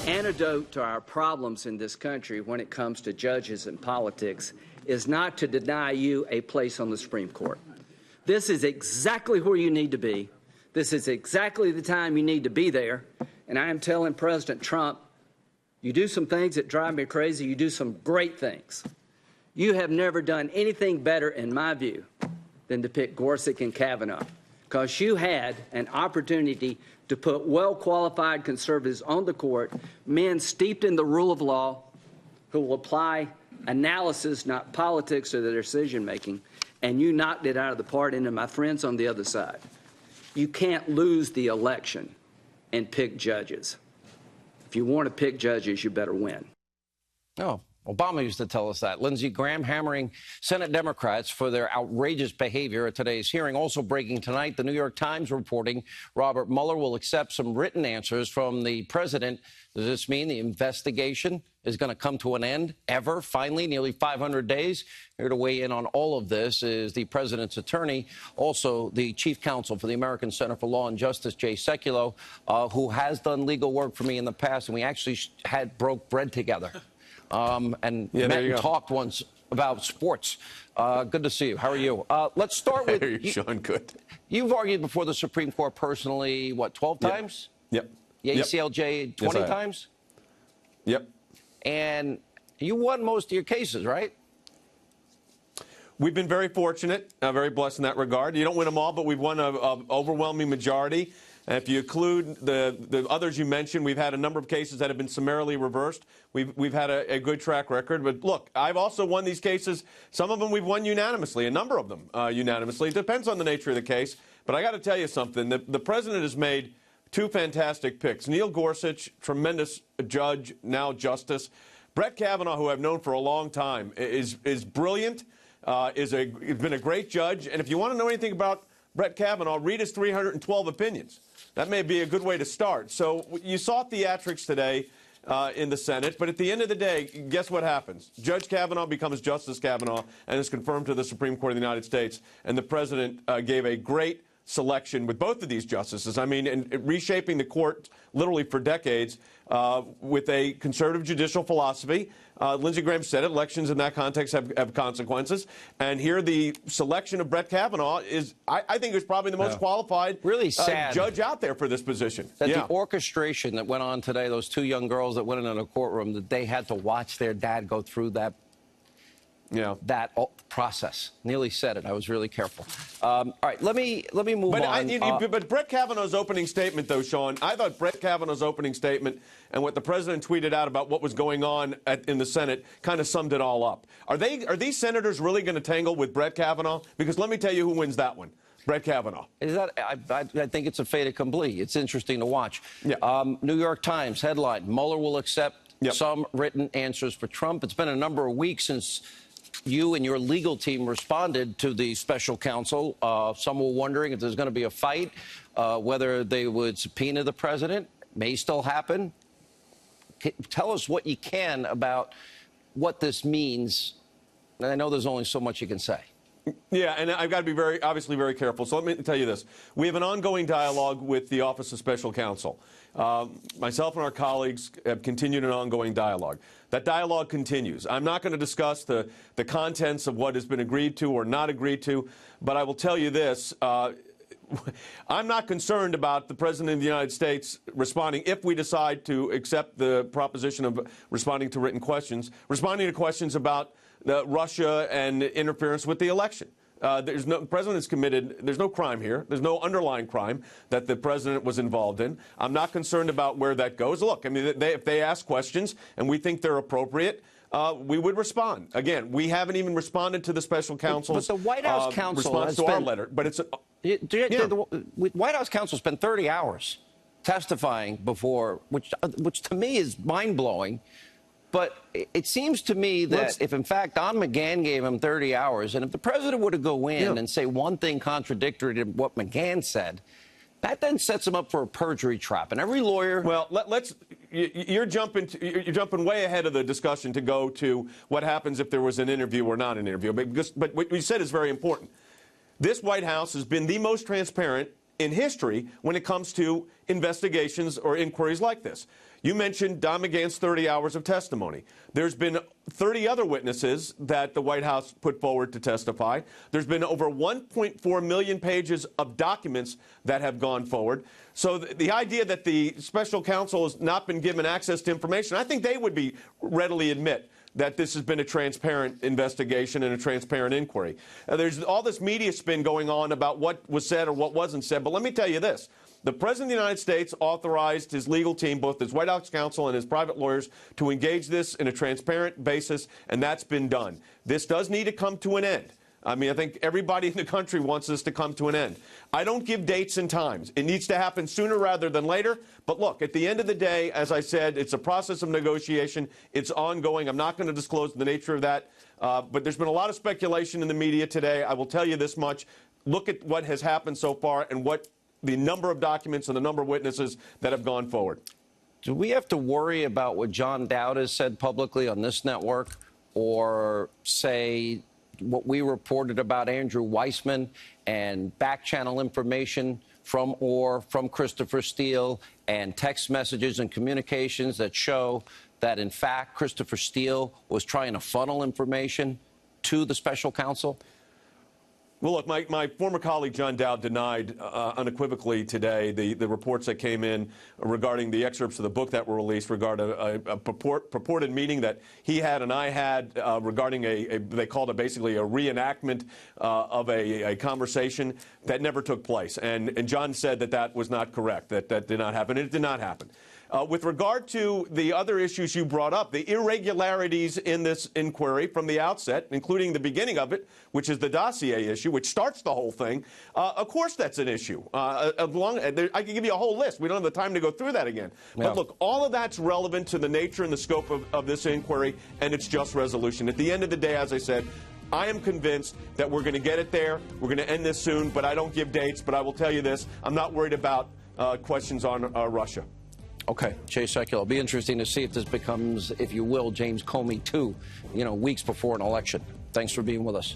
antidote to our problems in this country when it comes to judges and politics is not to deny you a place on the Supreme Court. This is exactly where you need to be. This is exactly the time you need to be there. And I am telling President Trump, you do some things that drive me crazy. You do some great things. You have never done anything better, in my view, than to pick Gorsuch and Kavanaugh, because you had an opportunity to put well-qualified conservatives on the court, men steeped in the rule of law, who will apply analysis, not politics, to their decision-making, and you knocked it out of the park. And to my friends on the other side, you can't lose the election and pick judges. If you want to pick judges, you better win. Oh, Obama used to tell us that. Lindsey Graham hammering Senate Democrats for their outrageous behavior at today's hearing. Also breaking tonight, the New York Times reporting Robert Mueller will accept some written answers from the president. Does this mean the investigation is going to come to an end ever? Finally, nearly 500 days. Here to weigh in on all of this is the president's attorney, also the chief counsel for the American Center for Law and Justice, Jay Sekulow, who has done legal work for me in the past, and we actually broke bread together. And met and talked once about sports. Good to see you. How are you? Let's start with you, Sean. Good. You've argued before the Supreme Court personally, what, 12 times? Yep. Yeah, ACLJ 20 times? Yep. And you won most of your cases, right? We've been very fortunate, very blessed in that regard. You don't win them all, but we've won an overwhelming majority. And if you include the others you mentioned, we've had a number of cases that have been summarily reversed. We've had a good track record. But look, I've also won these cases. Some of them we've won unanimously, a number of them unanimously. It depends on the nature of the case. But I got to tell you something. The president has made two fantastic picks. Neil Gorsuch, tremendous judge, now justice. Brett Kavanaugh, who I've known for a long time, is brilliant, has been a great judge. And if you want to know anything about Brett Kavanaugh, read his 312 opinions. That may be a good way to start. So you saw theatrics today in the Senate, but at the end of the day, guess what happens? Judge Kavanaugh becomes Justice Kavanaugh and is confirmed to the Supreme Court of the United States, and the president gave a great selection with both of these justices. I mean, and reshaping the court literally for decades with a conservative judicial philosophy. Lindsey Graham said it, elections in that context have consequences. And here the selection of Brett Kavanaugh is, I think, is probably the most qualified really sad judge out there for this position. That the orchestration that went on today, those two young girls that went into the courtroom, that they had to watch their dad go through that process. Nearly said it. I was really careful. All right, let me move on. But Brett Kavanaugh's opening statement, though, Sean, I thought Brett Kavanaugh's opening statement and what the president tweeted out about what was going on in the Senate kind of summed it all up. Are these senators really going to tangle with Brett Kavanaugh? Because let me tell you who wins that one. Brett Kavanaugh. Is that? I think it's a fait accompli. It's interesting to watch. Yeah. New York Times headline: Mueller will accept some written answers for Trump. It's been a number of weeks since you and your legal team responded to the special counsel. Some were wondering if there's going to be a fight, whether they would subpoena the president. May still happen. Tell us what you can about what this means. And I know there's only so much you can say. Yeah, and I've got to be obviously very careful. So let me tell you this. We have an ongoing dialogue with the Office of Special Counsel. Myself and our colleagues have continued an ongoing dialogue. That dialogue continues. I'm not going to discuss the contents of what has been agreed to or not agreed to, but I will tell you this. I'm not concerned about the President of the United States responding, if we decide to accept the proposition of responding to written questions, responding to questions about Russia and interference with the election. The president is committed. There's no crime here. There's no underlying crime that the president was involved in. I'm not concerned about where that goes. Look, I mean, if they ask questions and we think they're appropriate, we would respond. Again, we haven't even responded to the special counsel's but the White House counsel response to our letter. But it's the White House counsel spent 30 hours testifying before, which to me is mind-blowing. But it seems to me that if, in fact, Don McGahn gave him 30 hours, and if the president were to go in and say one thing contradictory to what McGahn said, that then sets him up for a perjury trap. And every lawyer... Well, you're jumping way ahead of the discussion to go to what happens if there was an interview or not an interview. But what you said is very important. This White House has been the most transparent in history when it comes to investigations or inquiries like this. You mentioned Don McGahn's 30 hours of testimony. There's been 30 other witnesses that the White House put forward to testify. There's been over 1.4 million pages of documents that have gone forward. So the idea that the special counsel has not been given access to information, I think they would be readily admit that this has been a transparent investigation and a transparent inquiry. There's all this media spin going on about what was said or what wasn't said, but let me tell you this. The President of the United States authorized his legal team, both his White House counsel and his private lawyers, to engage this in a transparent basis, and that's been done. This does need to come to an end. I mean, I think everybody in the country wants this to come to an end. I don't give dates and times. It needs to happen sooner rather than later. But look, at the end of the day, as I said, it's a process of negotiation. It's ongoing. I'm not going to disclose the nature of that. But there's been a lot of speculation in the media today. I will tell you this much. Look at what has happened so far and what the number of documents and the number of witnesses that have gone forward. Do we have to worry about what John Dowd has said publicly on this network, or say what we reported about Andrew Weissman and back channel information from Christopher Steele and text messages and communications that show that, in fact, Christopher Steele was trying to funnel information to the special counsel? Well, look, my former colleague John Dowd denied unequivocally today the reports that came in regarding the excerpts of the book that were released regarding a purported meeting that he had and I had regarding they called it basically a reenactment of a conversation that never took place. And John said that that was not correct, that did not happen. It did not happen. With regard to the other issues you brought up, the irregularities in this inquiry from the outset, including the beginning of it, which is the dossier issue, which starts the whole thing, of course that's an issue. I can give you a whole list. We don't have the time to go through that again. Yeah. But look, all of that's relevant to the nature and the scope of this inquiry and its just resolution. At the end of the day, as I said, I am convinced that we're going to get it there. We're going to end this soon, but I don't give dates. But I will tell you this, I'm not worried about questions on Russia. Okay, Jay Sekulow. It'll be interesting to see if this becomes, if you will, James Comey 2, weeks before an election. Thanks for being with us.